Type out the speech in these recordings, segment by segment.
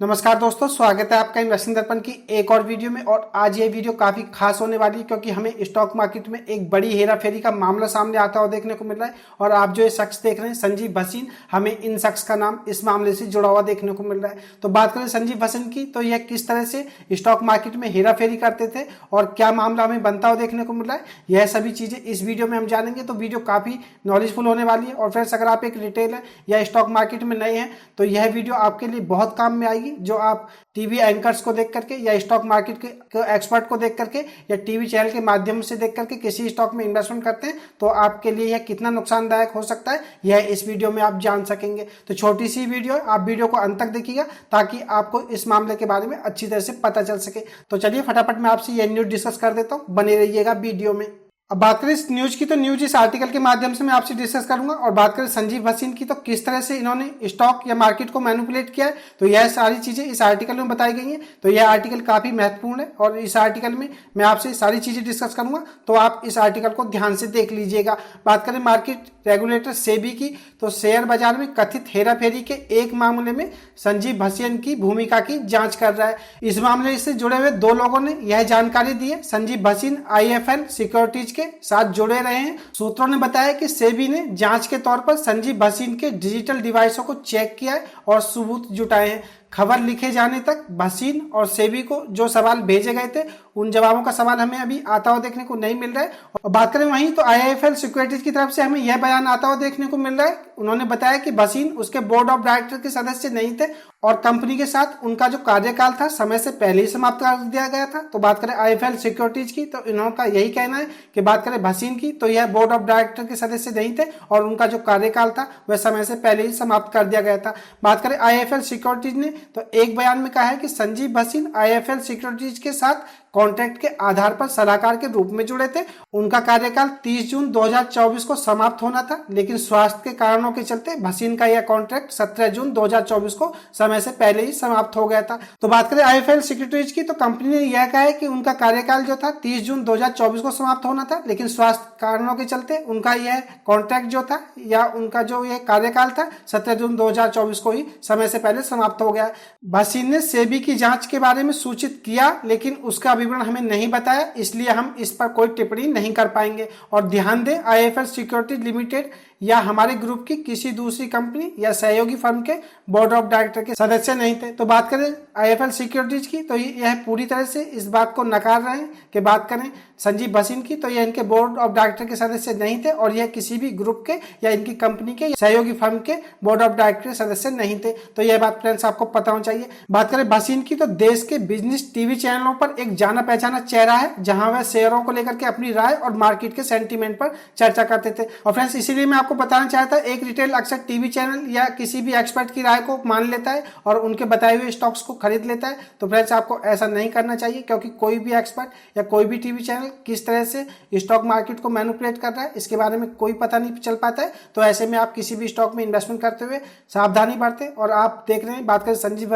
नमस्कार दोस्तों, स्वागत है आपका इन्वेस्टिंग दर्पण की एक और वीडियो में। और आज ये वीडियो काफ़ी खास होने वाली है क्योंकि हमें स्टॉक मार्केट में एक बड़ी हेराफेरी का मामला सामने आता हुआ देखने को मिल रहा है। और आप जो ये शख्स देख रहे हैं संजीव भसीन, हमें इन शख्स का नाम इस मामले से जुड़ा हुआ देखने को मिल रहा है। तो बात करें संजीव भसीन की, तो यह किस तरह से स्टॉक मार्केट में हेराफेरी करते थे और क्या मामला हमें बनता हुआ देखने को मिल रहा है, यह सभी चीज़ें इस वीडियो में हम जानेंगे। तो वीडियो काफ़ी नॉलेजफुल होने वाली है। और फ्रेंड्स, अगर आप एक रिटेलर या स्टॉक मार्केट में नए हैं तो यह वीडियो आपके लिए बहुत काम में आएगी। जो आप टीवी एंकर्स को देख करके या स्टॉक मार्केट के एक्सपर्ट को देख करके या टीवी चैनल के माध्यम से देख करके किसी स्टॉक में इन्वेस्टमेंट करते हैं तो आपके लिए यह कितना नुकसानदायक हो सकता है, यह इस वीडियो में आप जान सकेंगे। तो छोटी सी वीडियो, आप वीडियो को अंत तक देखिएगा ताकि आपको इस मामले के बारे में अच्छी तरह से पता चल सके। तो चलिए फटाफट मैं आपसे यह न्यूज डिस्कस कर देता हूँ, बने रहिएगा वीडियो में। अब बात करें इस न्यूज की, तो न्यूज इस आर्टिकल के माध्यम से मैं आपसे डिस्कस करूंगा। और बात करें संजीव भसीन की, तो किस तरह से इन्होंने स्टॉक या मार्केट को मैनिपुलेट किया है, तो यह सारी चीजें इस आर्टिकल में बताई गई हैं। तो यह आर्टिकल काफी महत्वपूर्ण है और इस आर्टिकल में मैं आपसे सारी चीजें डिस्कस करूंगा, तो आप इस आर्टिकल को ध्यान से देख लीजिएगा। बात करें मार्केट रेगुलेटर सेबी की, तो शेयर बाजार में कथित हेराफेरी के एक मामले में संजीव भसीन की भूमिका की जांच कर रहा है। इस मामले से जुड़े हुए दो लोगों ने यह जानकारी दी है। संजीव भसीन आईएफएल सिक्योरिटीज के साथ जुड़े रहे हैं। सूत्रों ने बताया कि सेबी ने जांच के तौर पर संजीव भसीन के डिजिटल डिवाइसों को चेक किया है और सबूत जुटाए हैं। खबर लिखे जाने तक भसीन और सेबी को जो सवाल भेजे गए थे उन जवाबों का सवाल हमें अभी आता हुआ देखने को नहीं मिल रहा है। और बात करें वहीं, तो आईआईएफएल सिक्योरिटीज की तरफ से हमें यह बयान आता हुआ देखने को मिल रहा है। उन्होंने बताया कि भसीन उसके बोर्ड ऑफ डायरेक्टर के सदस्य नहीं थे और कंपनी के साथ उनका जो कार्यकाल था समय से पहले ही समाप्त कर दिया गया था। तो बात करें आईआईएफएल सिक्योरिटीज की, तो इनका यही कहना है कि बात करें भसीन की, तो यह बोर्ड ऑफ डायरेक्टर के सदस्य नहीं थे और उनका जो कार्यकाल था वह समय से पहले ही समाप्त कर दिया गया था। बात करें आईआईएफएल सिक्योरिटीज ने, तो एक बयान में कहा है कि संजीव भसीन आईआईएफएल सिक्योरिटीज के साथ कॉन्ट्रैक्ट के आधार पर सलाहकार के रूप में जुड़े थे। उनका कार्यकाल 30 जून 2024 को समाप्त होना था, लेकिन स्वास्थ्य के कारणों के चलते भसीन का यह कॉन्ट्रैक्ट 17 जून 2024 को समय से पहले ही समाप्त हो गया था। तो बात करें आईएफएल सिक्योरिटीज की, तो कंपनी ने यह कहा है कि उनका कार्यकाल जो था 30 जून 2024 को समाप्त होना था, लेकिन स्वास्थ्य कारणों के चलते उनका यह कॉन्ट्रैक्ट जो था या उनका जो यह कार्यकाल था 17 जून 2024 को ही समय से पहले समाप्त हो गया। भसीन ने सेबी की जांच के बारे में सूचित किया, लेकिन उसका विवरण हमें नहीं बताया, इसलिए हम इस पर कोई टिप्पणी नहीं कर पाएंगे। और ध्यान दें, आईएफएल सिक्योरिटीज लिमिटेड या हमारे ग्रुप की किसी दूसरी कंपनी या सहयोगी फर्म के बोर्ड ऑफ डायरेक्टर के सदस्य नहीं थे। तो बात करें आईएफएल सिक्योरिटीज की, तो यह पूरी तरह से इस बात को नकार रहे हैं कि बात करें संजीव भसीन की, तो यह इनके बोर्ड ऑफ डायरेक्टर के सदस्य नहीं थे और यह किसी भी ग्रुप के या इनकी कंपनी के सहयोगी फर्म के बोर्ड ऑफ डायरेक्टर के सदस्य नहीं थे। तो यह बात फ्रेंड्स आपको पता होना चाहिए। बात करें भसीन की, तो देश के बिजनेस टीवी चैनलों पर एक जाना पहचाना चेहरा है, जहां वह शेयरों को लेकर के अपनी राय और मार्केट के सेंटीमेंट पर चर्चा करते थे। और फ्रेंड्स, इसीलिए मैं आपको बताना चाहता एक रिटेल अक्सर टीवी चैनल या किसी भी एक्सपर्ट की राय को मान लेता है और उनके बताए हुए स्टॉक्स को खरीद लेता है। तो फ्रेंड्स, आपको ऐसा नहीं करना चाहिए, क्योंकि कोई भी एक्सपर्ट या कोई भी टीवी चैनल किस तरह से स्टॉक मार्केट को मैनिपुलेट कर रहा है इसके बारे में कोई पता नहीं चल पाता है। तो ऐसे में आप किसी भी स्टॉक में इन्वेस्टमेंट करते हुए सावधानी बरतें। और आप देख रहे हैं, बात करें संजीव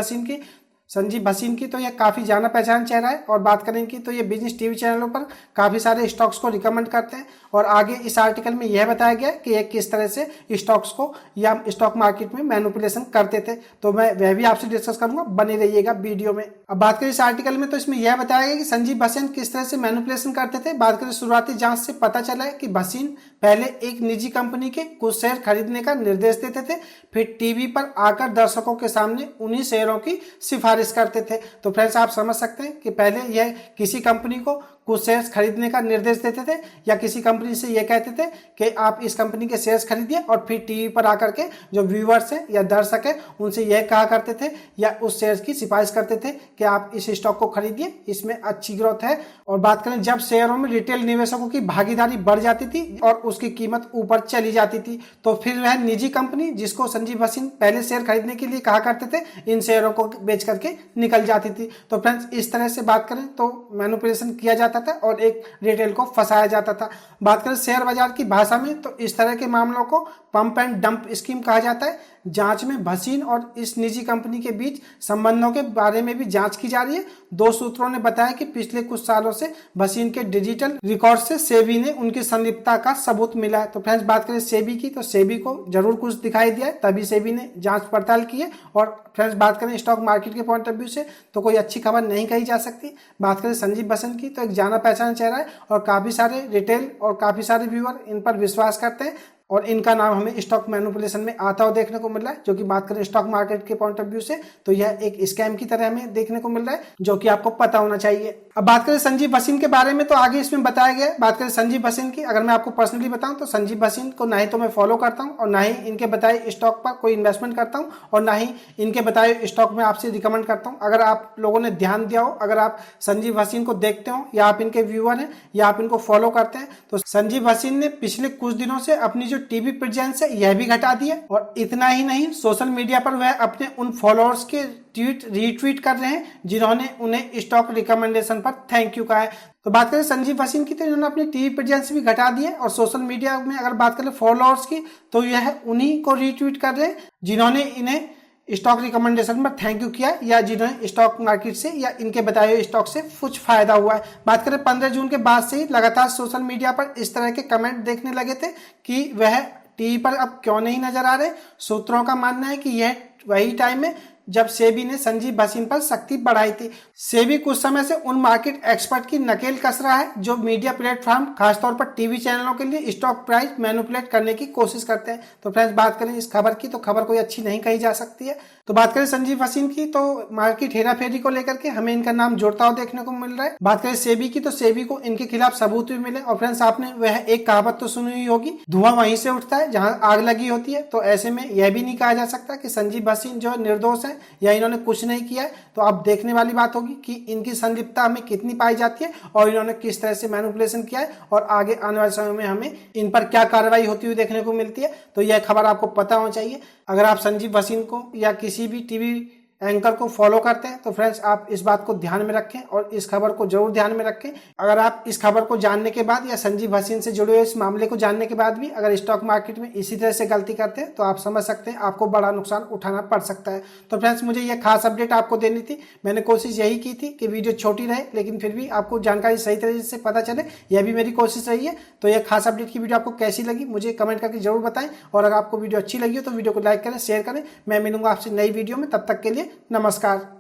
भसीन की, तो यह काफ़ी जाना पहचान चेहरा है। और बात करें कि तो ये बिजनेस टीवी चैनलों पर काफ़ी सारे स्टॉक्स को रिकमेंड करते हैं। और आगे इस आर्टिकल में यह बताया गया कि ये किस तरह से स्टॉक्स को या स्टॉक मार्केट में मैनिपुलेशन करते थे। तो मैं वह भी आपसे डिस्कस करूंगा, बने रहिएगा वीडियो में। अब बात करें इस आर्टिकल में, तो इसमें यह बताया गया कि संजीव भसीन किस तरह से मैनिपुलेशन करते थे। बात करें शुरुआती जांच से पता चला है कि भसीन पहले एक निजी कंपनी के कुछ शेयर खरीदने का निर्देश देते थे, फिर टीवी पर आकर दर्शकों के सामने उन्हीं शेयरों की सिफारिश करते थे। तो फ्रेंड्स, आप समझ सकते हैं कि पहले यह किसी कंपनी को कुछ शेयर्स खरीदने का निर्देश देते थे या किसी कंपनी से यह कहते थे कि आप इस कंपनी के शेयर्स खरीदिए, और फिर टीवी पर आकर के जो व्यूअर्स हैं या दर्शक हैं उनसे यह कहा करते थे या उस शेयर्स की सिफारिश करते थे कि आप इस स्टॉक को खरीदिए, इसमें अच्छी ग्रोथ है। और बात करें जब शेयरों में रिटेल निवेशकों की भागीदारी बढ़ जाती थी और उसकी कीमत ऊपर चली जाती थी, तो फिर वह निजी कंपनी जिसको संजीव भसीन पहले शेयर खरीदने के लिए कहा करते थे, इन शेयरों को बेच करके निकल जाती थी। तो फ्रेंड्स, इस तरह से बात करें तो मैनिपुलेशन किया जाता जाता था और एक रिटेल को फंसाया जाता था। बात करें शेयर बाजार की भाषा में तो इस तरह के मामलों को पंप एंड डंप स्कीम कहा जाता है। जांच में भसीन और इस निजी कंपनी के बीच संबंधों के बारे में भी जांच की जा रही है। 2 सूत्रों ने बताया कि पिछले कुछ सालों से भसीन के डिजिटल रिकॉर्ड से सेबी ने उनकी संलिप्तता का सबूत मिला है। तो फ्रेंड्स बात करें सेबी की तो सेबी को जरूर कुछ दिखाई दिया है, तभी सेबी ने जांच पड़ताल की है। और फ्रेंड्स बात करें स्टॉक मार्केट के पॉइंट ऑफ व्यू से तो कोई अच्छी खबर नहीं कही जा सकती। बात करें संजीव बसंत की तो एक जाना पहचाना चेहरा है और काफी सारे रिटेल और काफी सारे व्यूअर इन पर विश्वास करते हैं और इनका नाम हमें स्टॉक मैनिपुलेशन में आता हुआ देखने को मिल रहा है। जो कि बात करें स्टॉक मार्केट के पॉइंट ऑफ व्यू से तो यह एक स्कैम की तरह हमें देखने को मिल रहा है, जो कि आपको पता होना चाहिए। अब बात करें संजीव भसीन के बारे में तो आगे इसमें बताया गया है। बात करें संजीव भसीन की, अगर मैं आपको पर्सनली बताऊं तो संजीव भसीन को ना ही तो मैं फॉलो करता हूं और ना ही इनके बताए स्टॉक पर कोई इन्वेस्टमेंट करता हूं और ना ही इनके बताए स्टॉक में आपसे रिकमेंड करता हूं। अगर आप लोगों ने ध्यान दिया हो, अगर आप संजीव भसीन को देखते हो या आप इनके व्यूअर हैं या आप इनको फॉलो करते हैं तो संजीव भसीन ने पिछले कुछ दिनों से अपनी जो टीवी प्रेजेंस है यह भी घटा दिया और इतना ही नहीं, सोशल मीडिया पर वह अपने उन फॉलोअर्स के ट्वीट रीट्वीट कर रहे हैं जिन्होंने उन्हें स्टॉक रिकमेंडेशन पर थैंक यू कहा है। तो बात करें संजीव भसीन की तो इन्होंने अपनी टीवी प्रेजेंस भी घटा दी है और सोशल मीडिया में अगर बात करें फॉलोअर्स की तो यह उन्हीं को रीट्वीट कर रहे हैं जिन्होंने इन्हें स्टॉक रिकमेंडेशन पर थैंक यू किया या जिन्हें स्टॉक मार्केट से या इनके बताए हुए स्टॉक से कुछ फायदा हुआ है। बात करें 15 जून के बाद से ही लगातार सोशल मीडिया पर इस तरह के कमेंट देखने लगे थे कि वह टीवी पर अब क्यों नहीं नजर आ रहे। सूत्रों का मानना है कि यह वही टाइम है जब सेबी ने संजीव भसीन पर सख्ती बढ़ाई थी। सेबी कुछ समय से उन मार्केट एक्सपर्ट की नकेल कस रहा है जो मीडिया प्लेटफॉर्म खासतौर पर टीवी चैनलों के लिए स्टॉक प्राइस मैनिपुलेट करने की कोशिश करते हैं। तो फ्रेंड्स बात करें इस खबर की तो खबर कोई अच्छी नहीं कही जा सकती है। तो बात करें संजीव भसीन की तो मार्केट हेरा फेरी को लेकर के हमें इनका नाम जुड़ता हुआ देखने को मिल रहा है। बात करें सेबी की तो सेबी को इनके खिलाफ सबूत भी मिले और फ्रेंड्स आपने वह एक कहावत तो सुनी हुई होगी, धुआं वहीं से उठता है जहां आग लगी होती है। तो ऐसे में यह भी नहीं कहा जा सकता कि संजीव भसीन जो निर्दोष है या इन्होंने कुछ नहीं किया है। तो अब देखने वाली बात होगी कि इनकी संलिप्तता हमें कितनी पाई जाती है और इन्होंने किस तरह से मैनिपुलेशन किया है और आगे आने वाले समय में हमें इन पर क्या कार्रवाई होती हुई देखने को मिलती है। तो यह खबर आपको पता होना चाहिए। अगर आप संजीव भसीन को या किसी भी टीवी एंकर को फॉलो करते हैं तो फ्रेंड्स आप इस बात को ध्यान में रखें और इस खबर को जरूर ध्यान में रखें। अगर आप इस खबर को जानने के बाद या संजीव भसीन से जुड़े हुए इस मामले को जानने के बाद भी अगर स्टॉक मार्केट में इसी तरह से गलती करते हैं तो आप समझ सकते हैं आपको बड़ा नुकसान उठाना पड़ सकता है। तो फ्रेंड्स मुझे यह खास अपडेट आपको देनी थी। मैंने कोशिश यही की थी कि वीडियो छोटी रहे लेकिन फिर भी आपको जानकारी सही तरीके से पता चले, यह भी मेरी कोशिश रही है। तो यह खास अपडेट की वीडियो आपको कैसी लगी मुझे कमेंट करके जरूर बताएं और अगर आपको वीडियो अच्छी लगी हो तो वीडियो को लाइक करें, शेयर करें। मैं मिलूंगा आपसे नई वीडियो में, तब तक के लिए नमस्कार।